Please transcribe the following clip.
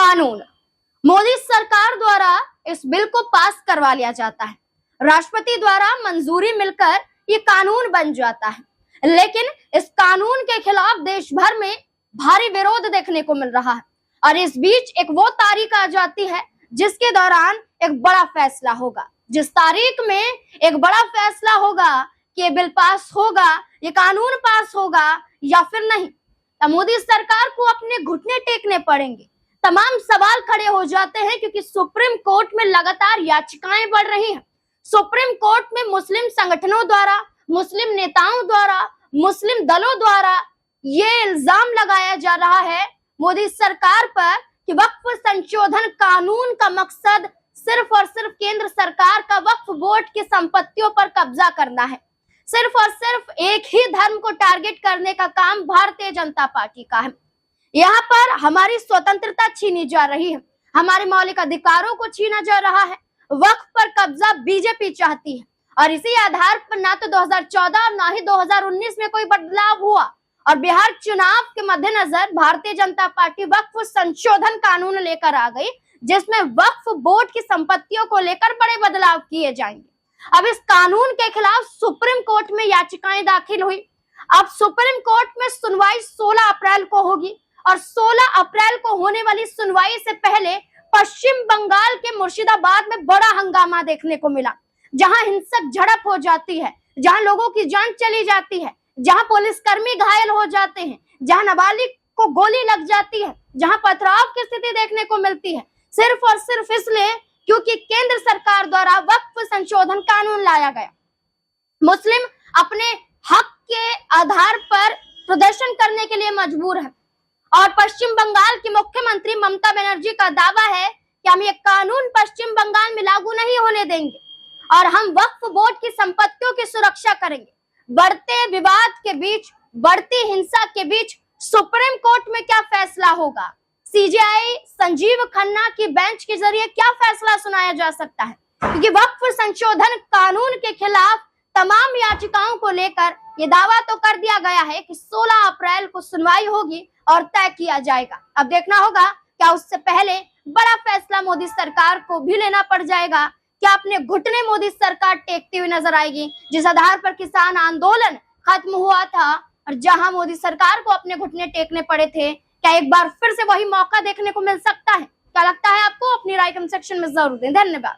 कानून मोदी सरकार द्वारा इस बिल को पास करवा लिया जाता है। राष्ट्रपति द्वारा मंजूरी मिलकर ये कानून बन जाता है, लेकिन इस कानून के खिलाफ देश भर में भारी विरोध देखने को मिल रहा है। और इस बीच एक वो तारीख आ जाती है जिसके दौरान एक बड़ा फैसला होगा, जिस तारीख में एक बड़ा फैसला होगा कि ये बिल पास होगा, ये कानून पास होगा या फिर नहीं। मोदी सरकार को अपने घुटने टेकने पड़ेंगे। तमाम सवाल खड़े हो जाते हैं क्योंकि सुप्रीम कोर्ट में लगातार याचिकाएं बढ़ रही हैं। सुप्रीम कोर्ट में मुस्लिम संगठनों द्वारा, मुस्लिम नेताओं द्वारा, मुस्लिम दलों द्वारा ये इल्जाम लगाया जा रहा है मोदी सरकार पर कि वक्फ संशोधन कानून का मकसद सिर्फ और सिर्फ केंद्र सरकार का वक्फ बोर्ड की संपत्तियों पर कब्जा करना है। सिर्फ और सिर्फ एक ही धर्म को टारगेट करने का काम भारतीय जनता पार्टी का है। यहाँ पर हमारी स्वतंत्रता छीनी जा रही है, हमारे मौलिक अधिकारों को छीना जा रहा है। वक्फ पर कब्जा बीजेपी चाहती है और इसी आधार पर ना तो 2014 और ना ही 2019 में कोई बदलाव हुआ और बिहार चुनाव के मद्देनजर भारतीय जनता पार्टी वक्फ संशोधन कानून लेकर आ गई, जिसमें वक्फ बोर्ड की संपत्तियों को लेकर बड़े बदलाव किए जाएंगे। अब इस कानून के खिलाफ सुप्रीम कोर्ट में याचिकाएं दाखिल हुई। अब सुप्रीम कोर्ट में सुनवाई 16 अप्रैल को होगी और 16 अप्रैल को होने वाली सुनवाई से पहले पश्चिम बंगाल के मुर्शिदाबाद में बड़ा हंगामा देखने को मिला, जहां हिंसक झड़प हो जाती है, जहां लोगों की जान चली जाती है, जहां पुलिसकर्मी घायल हो जाते हैं, जहां नाबालिग को गोली लग जाती है, जहां पथराव की स्थिति देखने को मिलती है, सिर्फ और सिर्फ इसलिए क्योंकि केंद्र सरकार द्वारा वक्फ संशोधन कानून लाया गया। मुस्लिम अपने हक के आधार पर प्रदर्शन करने के लिए मजबूर है और पश्चिम बंगाल की मुख्यमंत्री ममता बनर्जी का दावा है कि हम ये कानून पश्चिम बंगाल में लागू नहीं होने देंगे और हम वक्फ बोर्ड की संपत्तियों की सुरक्षा करेंगे। बढ़ते विवाद के बीच, बढ़ती हिंसा के बीच सुप्रीम कोर्ट में क्या फैसला होगा, सीजेआई संजीव खन्ना की बेंच के जरिए क्या फैसला सुनाया जा सकता है, क्योंकि वक्फ संशोधन कानून के खिलाफ तमाम याचिकाओं को लेकर ये दावा तो कर दिया गया है कि 16 अप्रैल को सुनवाई होगी और तय किया जाएगा। अब देखना होगा क्या उससे पहले बड़ा फैसला मोदी सरकार को भी लेना पड़ जाएगा, क्या अपने घुटने मोदी सरकार टेकती हुई नजर आएगी, जिस आधार पर किसान आंदोलन खत्म हुआ था और जहां मोदी सरकार को अपने घुटने टेकने पड़े थे। क्या एक बार फिर से वही मौका देखने को मिल सकता है? क्या लगता है आपको? अपनी राय कमेंट सेक्शन में जरूर दें। धन्यवाद।